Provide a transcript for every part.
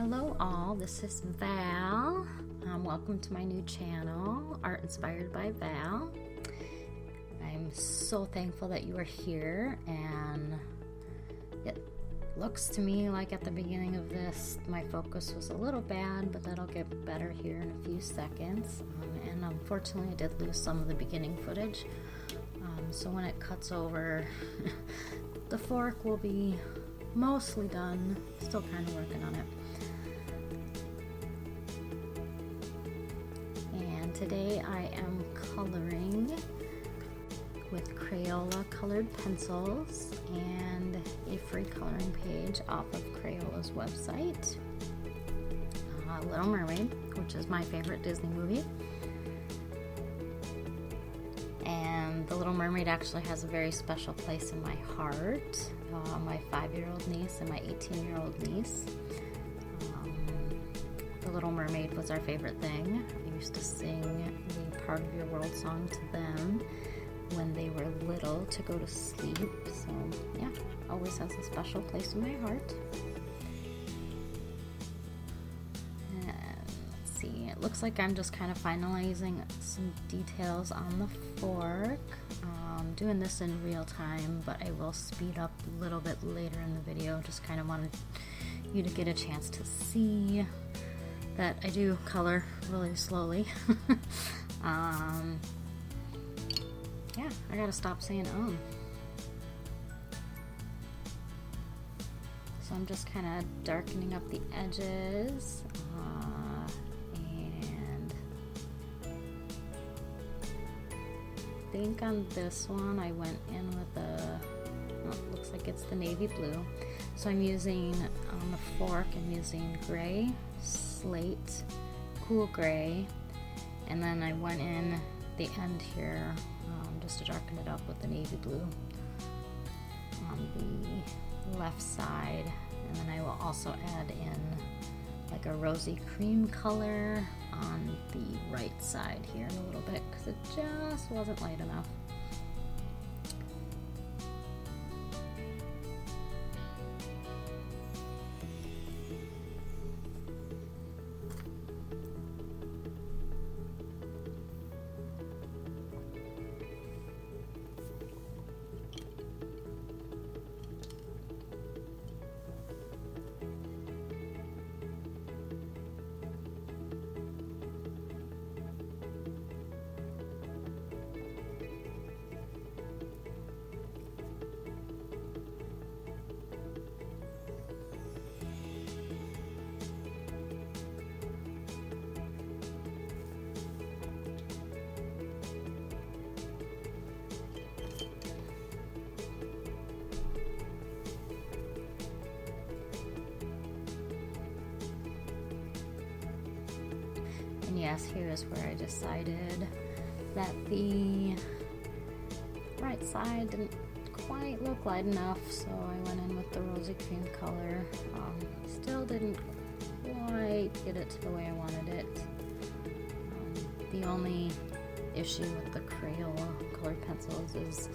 Hello all, this is Val. Welcome to my new channel, Art Inspired by Val. I'm so thankful that you are here, and it looks to me like at the beginning of this my focus was a little bad, but that'll get better here in a few seconds. And unfortunately I did lose some of the beginning footage, so when it cuts over the fork will be mostly done. Still kind of working on it. And today I am coloring with Crayola colored pencils and a free coloring page off of Crayola's website. Little Mermaid, which is my favorite Disney movie. And The Little Mermaid actually has a very special place in my heart. My 5-year-old niece and my 18-year-old niece. The Little Mermaid was our favorite thing. I used to sing the Part of Your World song to them when they were little to go to sleep. So yeah, always has a special place in my heart. And let's see, it looks like I'm just kind of finalizing some details on the fork. Doing this in real time, but I will speed up a little bit later in the video. Just kind of wanted you to get a chance to see that I do color really slowly. Yeah, I gotta stop saying So I'm just kind of darkening up the edges, and I think on this one I went in with it looks like it's the navy blue. So I'm using, on the fork, I'm using gray, slate, cool gray, and then I went in the end here just to darken it up with the navy blue on the left side, and then I will also add in like a rosy cream color on the right side here in a little bit because it just wasn't light enough. And yes, here is where I decided that the right side didn't quite look light enough, so I went in with the rosy cream color. Still didn't quite get it to the way I wanted it. The only issue with the Crayola colored pencils is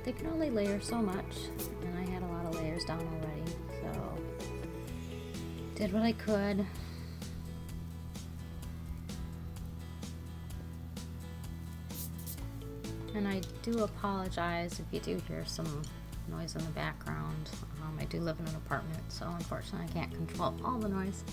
they can only layer so much, and I had a lot of layers down already, so did what I could. And I do apologize if you do hear some noise in the background. I do live in an apartment, so unfortunately I can't control all the noise.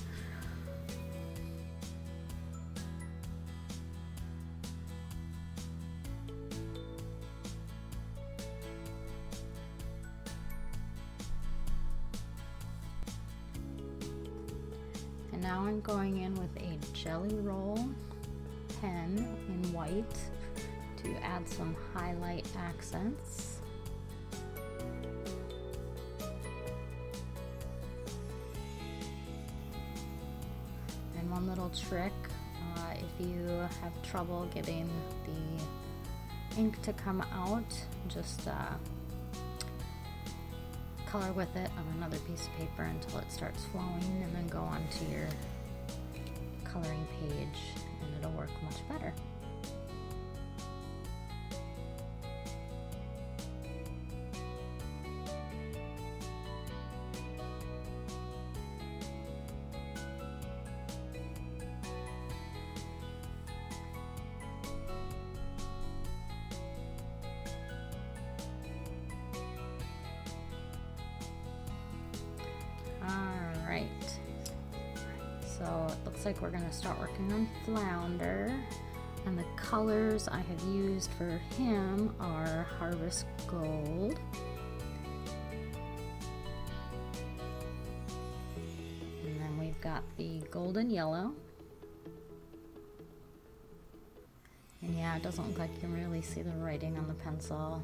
And now I'm going in with a Jelly Roll pen in white to add some highlight accents. And one little trick, if you have trouble getting the ink to come out, just color with it on another piece of paper until it starts flowing, and then go onto your coloring page and it'll work much better. So it looks like we're gonna start working on Flounder. And the colors I have used for him are Harvest Gold, and then we've got the Golden Yellow. And yeah, it doesn't look like you can really see the writing on the pencil.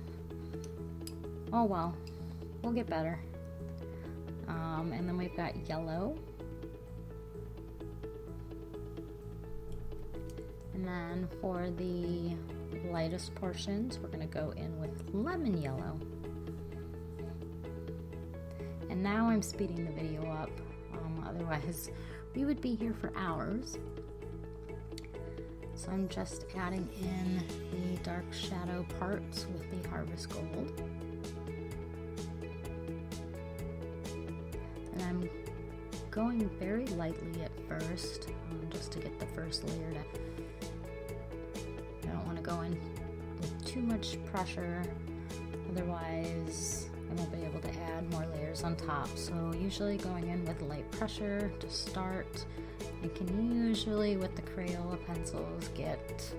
Oh well, we'll get better. And then we've got Yellow. And then for the lightest portions, we're going to go in with Lemon Yellow. And now I'm speeding the video up, otherwise we would be here for hours. So I'm just adding in the dark shadow parts with the Harvest Gold. And I'm going very lightly at first, just to get the first layer down. I don't want to go in with too much pressure, otherwise I won't be able to add more layers on top. So usually going in with light pressure to start. You can usually, with the Crayola pencils, get,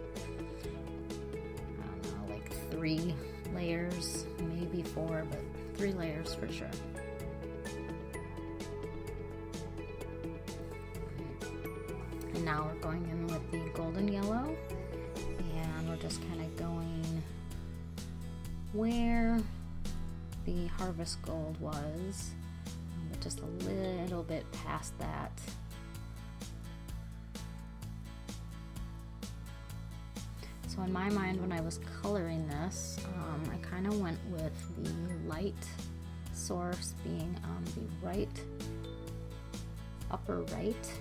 I don't know, like 3 layers, maybe 4, but 3 layers for sure. And now we're going in with the Golden Yellow, and we're just kind of going where the Harvest Gold was, but just a little bit past that. So in my mind, when I was coloring this, I kind of went with the light source being on the right, upper right.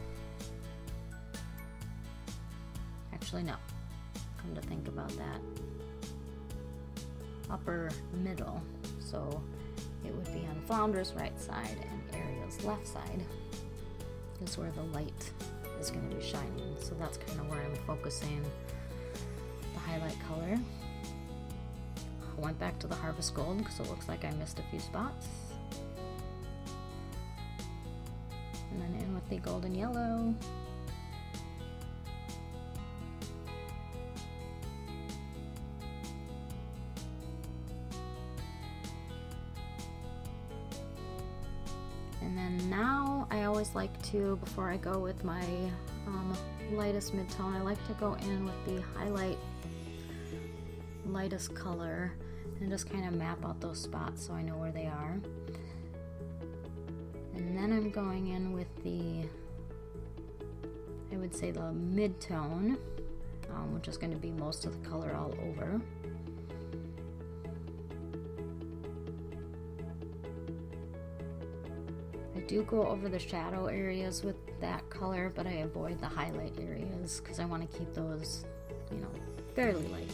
Actually, no, come to think about that. Upper middle. So it would be on Flounder's right side and Ariel's left side is where the light is going to be shining. So that's kind of where I'm focusing highlight color. I went back to the Harvest Gold because it looks like I missed a few spots. And then in with the Golden Yellow. And then now I always like to, before I go with my lightest mid-tone, I like to go in with the highlight lightest color and just kind of map out those spots so I know where they are. And then I'm going in with the, I would say the mid-tone, which is going to be most of the color all over. I do go over the shadow areas with that color, but I avoid the highlight areas because I want to keep those, you know, fairly light.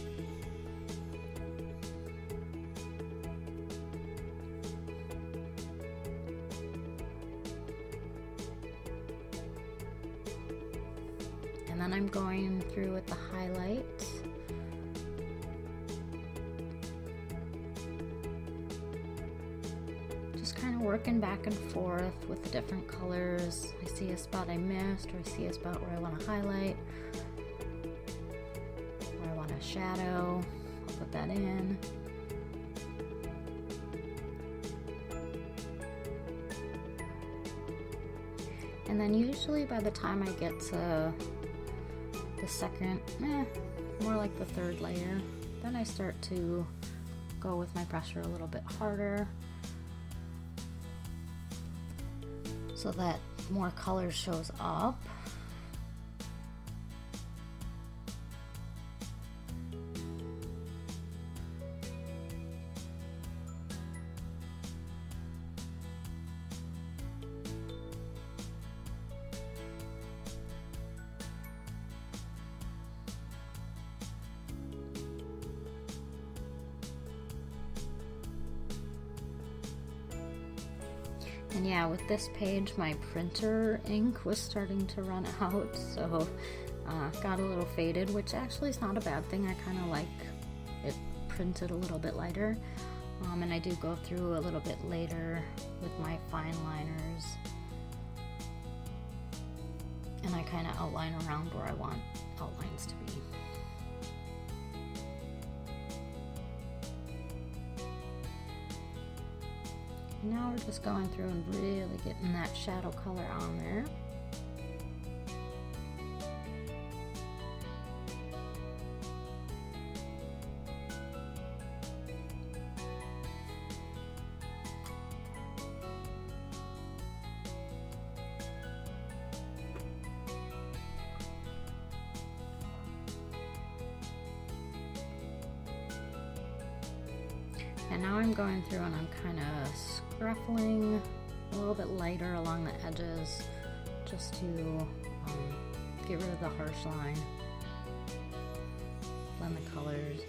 And then I'm going through with the highlight. Just kind of working back and forth with the different colors. I see a spot I missed, or I see a spot where I want to highlight, where I want a shadow. I'll put that in. And then usually by the time I get to the second, more like the third layer, then I start to go with my pressure a little bit harder so that more color shows up. And yeah, with this page, my printer ink was starting to run out, so got a little faded, which actually is not a bad thing. I kind of like it printed a little bit lighter, and I do go through a little bit later with my fine liners kind of outline around where I want outlines to be. Now we're just going through and really getting that shadow color on there. And now I'm going through and I'm kind of scruffling a little bit lighter along the edges just to get rid of the harsh line, blend the colors.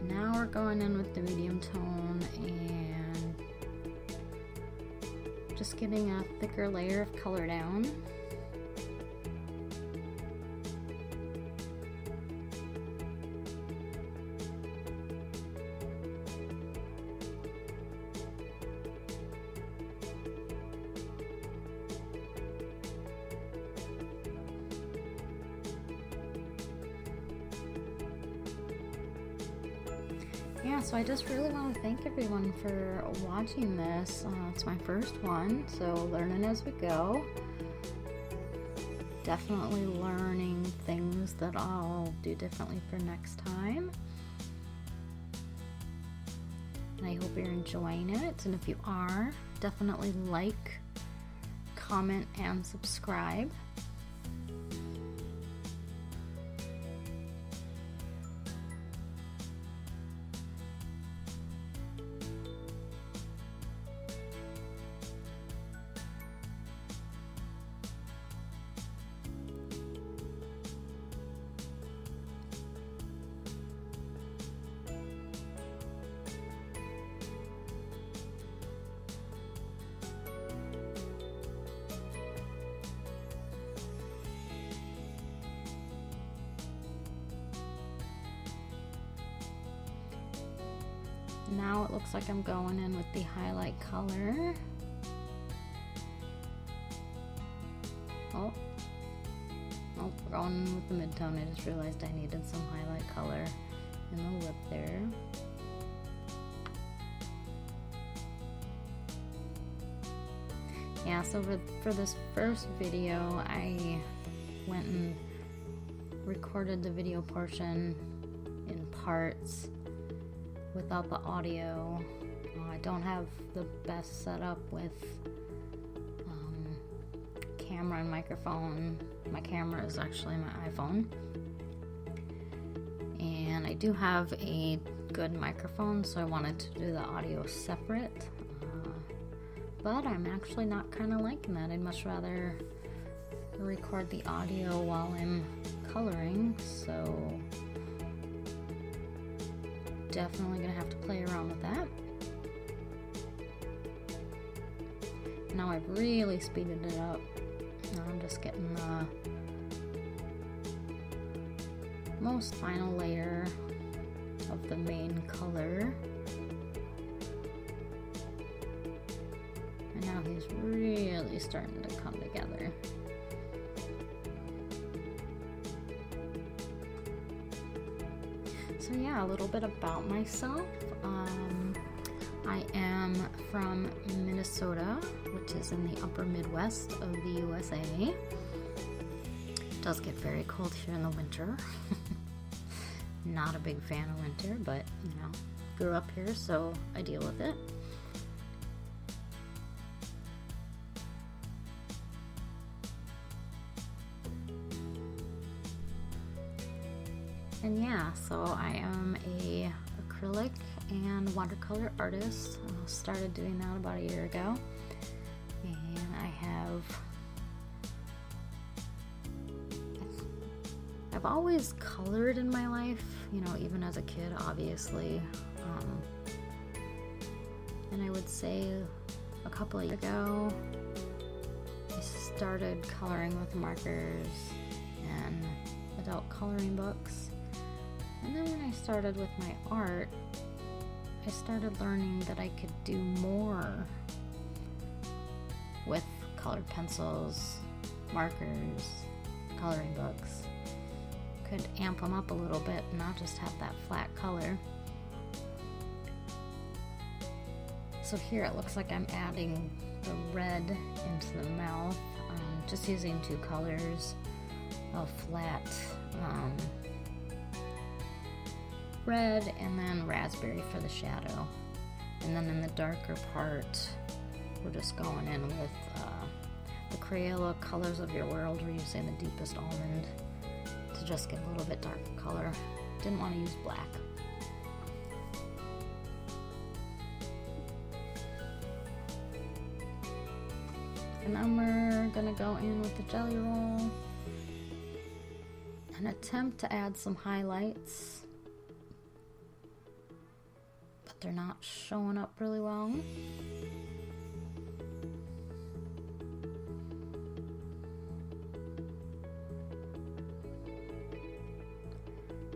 Now we're going in with the medium tone and just getting a thicker layer of color down. Yeah, so I just really want to thank everyone for watching this. It's my first one, so learning as we go. Definitely learning things that I'll do differently for next time. And I hope you're enjoying it, and if you are, definitely like, comment, and subscribe. Now it looks like I'm going in with the highlight color. Oh, we're going in with the mid-tone. I just realized I needed some highlight color in the lip there. Yeah, so for this first video, I went and recorded the video portion in parts without the audio. I don't have the best setup with camera and microphone. My camera is actually my iPhone, and I do have a good microphone, so I wanted to do the audio separate, but I'm actually not kind of liking that. I'd much rather record the audio while I'm coloring, so definitely gonna have to play around with that. Now I've really speeded it up. Now I'm just getting the most final layer of the main color. And now he's really starting to come together. So yeah, a little bit about myself. I am from Minnesota, which is in the upper Midwest of the USA. It does get very cold here in the winter. Not a big fan of winter, but you know, grew up here, so I deal with it. And yeah, so I am a acrylic and watercolor artist. I started doing that about a year ago, and I've always colored in my life, you know, even as a kid, obviously. And I would say a couple of years ago, I started coloring with markers and adult coloring books. And then when I started with my art, I started learning that I could do more with colored pencils, markers, coloring books. Could amp them up a little bit and not just have that flat color. So here it looks like I'm adding the red into the mouth, just using two colors of flat red and then raspberry for the shadow. And then in the darker part, we're just going in with the Crayola Colors of Your World. We're using the deepest almond to just get a little bit darker color. Didn't want to use black. And then we're gonna go in with the jelly roll and attempt to add some highlights, but they're not showing up really well.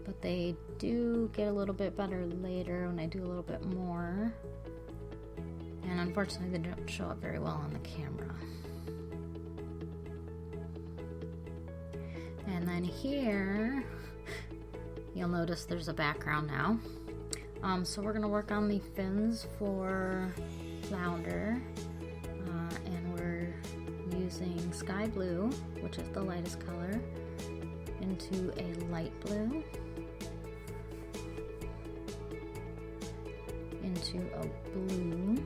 But they do get a little bit better later when I do a little bit more. And unfortunately, they don't show up very well on the camera. And then here, you'll notice there's a background now. So we're gonna work on the fins for Flounder. And we're using sky blue, which is the lightest color, into a light blue, into a blue,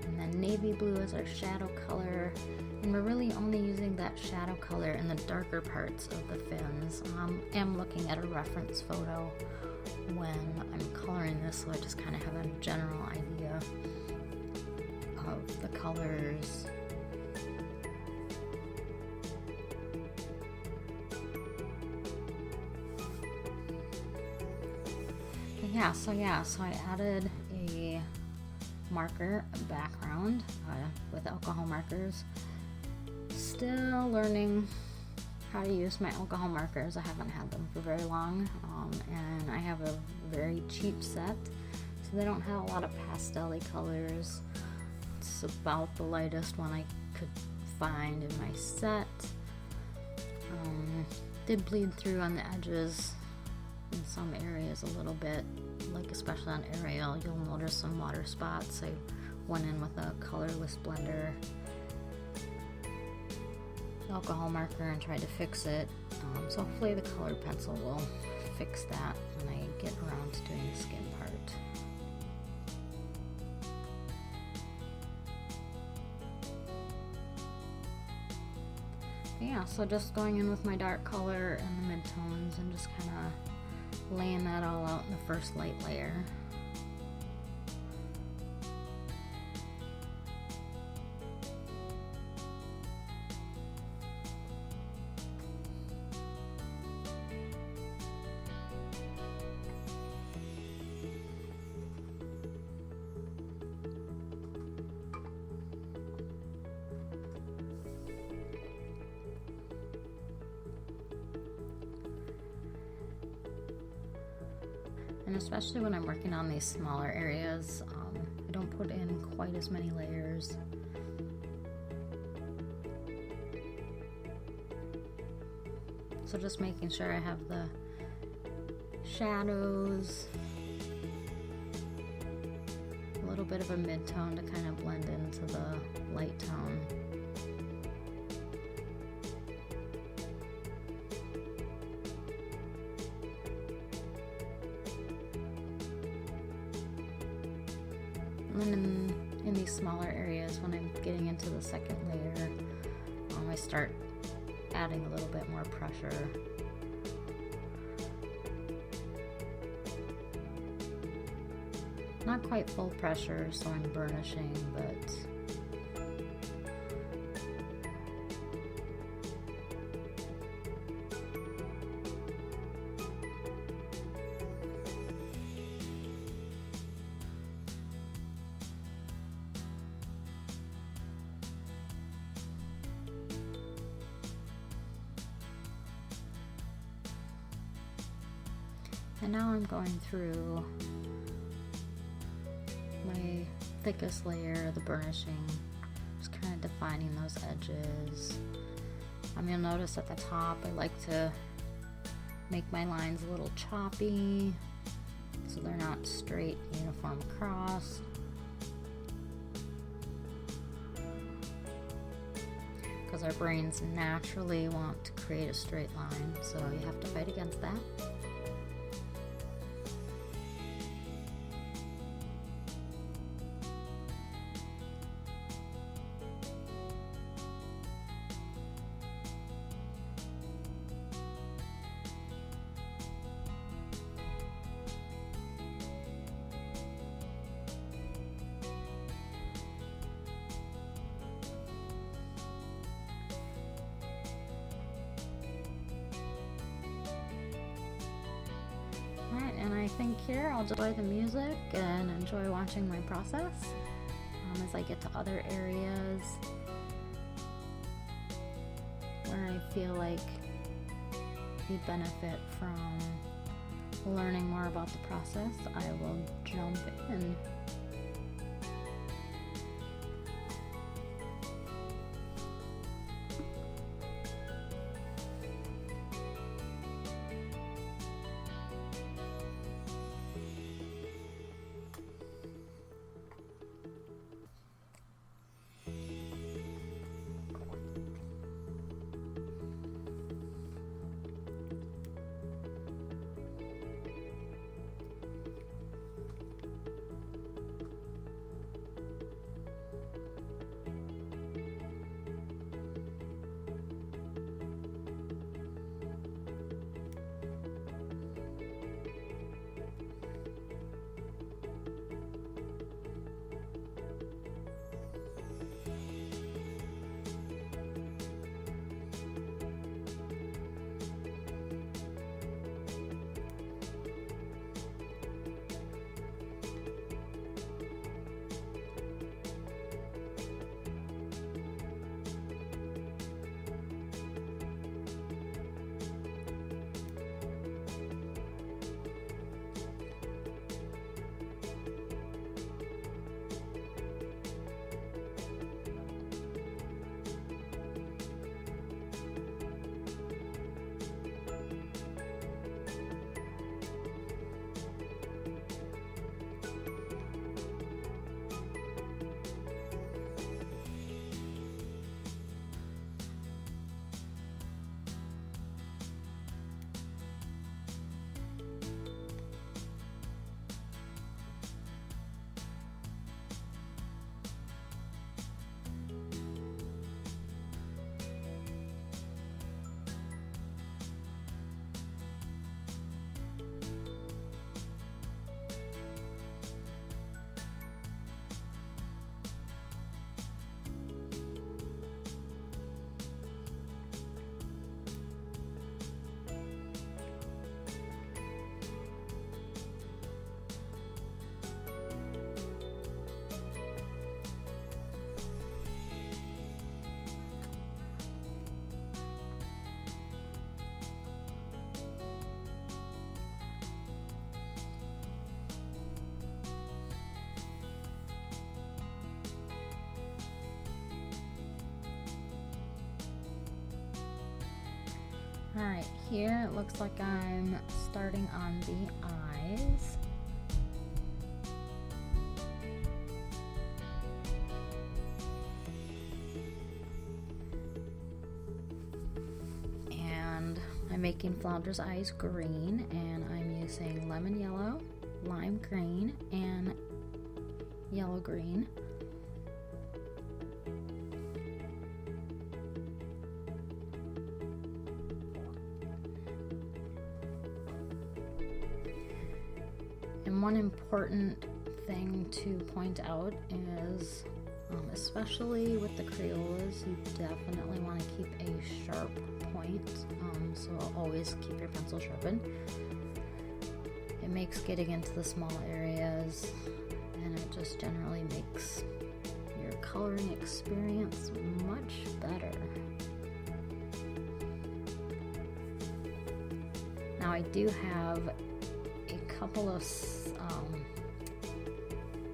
and then navy blue is our shadow color, and we're really only using that shadow color in the darker parts of the fins. I am looking at a reference photo when I'm coloring this, so I just kind of have a general idea of the colors. So I added a marker background with alcohol markers. Still learning how to use my alcohol markers. I haven't had them for very long, and I have a very cheap set, so they don't have a lot of pastel-y colors. It's about the lightest one I could find in my set. Did bleed through on the edges in some areas a little bit, like especially on Ariel, you'll notice some water spots. I went in with a colorless blender alcohol marker and tried to fix it. So hopefully the colored pencil will fix that when I get around to doing the skin part. Yeah, so just going in with my dark color and the midtones and just kind of laying that all out in the first light layer. And especially when I'm working on these smaller areas, I don't put in quite as many layers. So just making sure I have the shadows, a little bit of a mid-tone to kind of blend into the light tone. And then in these smaller areas, when I'm getting into the second layer, I start adding a little bit more pressure. Not quite full pressure, so I'm burnishing, but and now I'm going through my thickest layer, the burnishing, just kind of defining those edges. You'll notice at the top I like to make my lines a little choppy so they're not straight, uniform across. Because our brains naturally want to create a straight line, so you have to fight against that. Alright, and I think here I'll enjoy the music and enjoy watching my process as I get to other areas where I feel like you'd benefit from learning more about the process. I will jump in. Alright, here it looks like I'm starting on the eyes. And I'm making Flounder's eyes green, and I'm using lemon yellow, lime green, and yellow green. And one important thing to point out is, especially with the Crayolas, you definitely want to keep a sharp point, so always keep your pencil sharpened. It makes getting into the small areas, and it just generally makes your coloring experience much better. Now I do have a couple of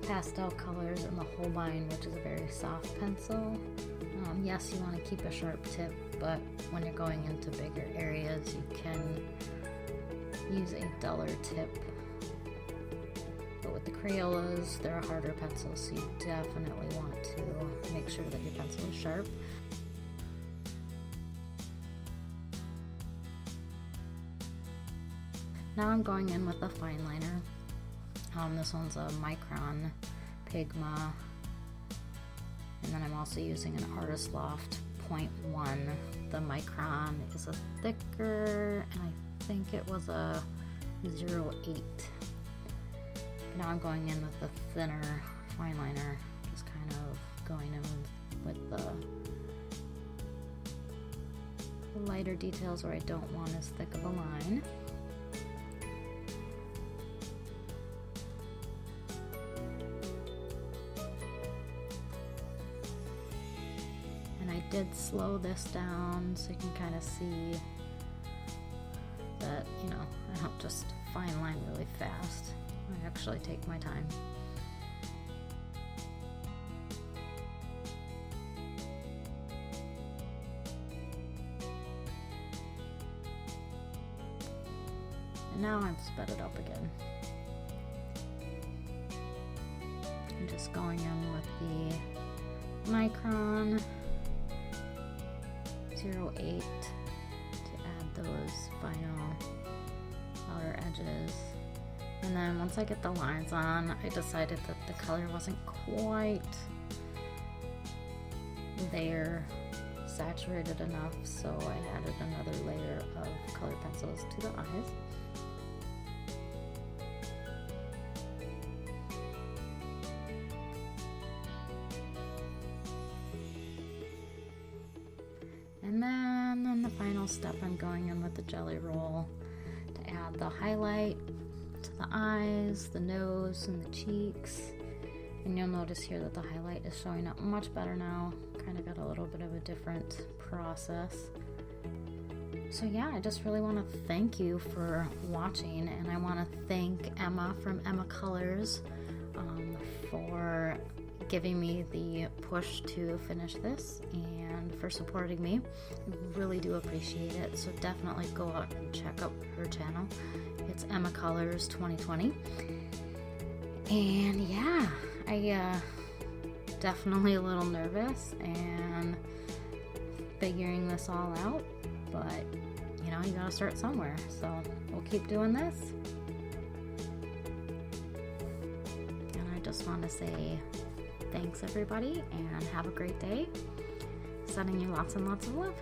pastel colors in the Holbein, which is a very soft pencil. Yes, you want to keep a sharp tip, but when you're going into bigger areas, you can use a duller tip. But with the Crayolas, they're a harder pencil, so you definitely want to make sure that your pencil is sharp. Now I'm going in with a fine liner. This one's a Micron Pigma, and then I'm also using an Artist Loft 0.1. The Micron is a thicker, and I think it was a 0.8. Now I'm going in with the thinner fine liner, just kind of going in with the lighter details where I don't want as thick of a line. I did slow this down so you can kind of see that, you know, I don't just fine line really fast. I actually take my time. And now I've sped it up again. I'm just going in with the Micron 0.8 to add those final outer edges. And then once I get the lines on, I decided that the color wasn't quite there, saturated enough, so I added another layer of colored pencils to the eyes. And then in the final step, I'm going in with the jelly roll to add the highlight to the eyes, the nose, and the cheeks. And you'll notice here that the highlight is showing up much better now. Kind of got a little bit of a different process. So yeah, I just really want to thank you for watching, and I want to thank Emma from Emma Colors for giving me the push to finish this and for supporting me. I really do appreciate it, so definitely go out and check out her channel. It's Emma Colors 2020. And yeah, I definitely a little nervous and figuring this all out, but you know, you gotta start somewhere, so we'll keep doing this. And I just want to say thanks everybody, and have a great day. Sending you lots and lots of love.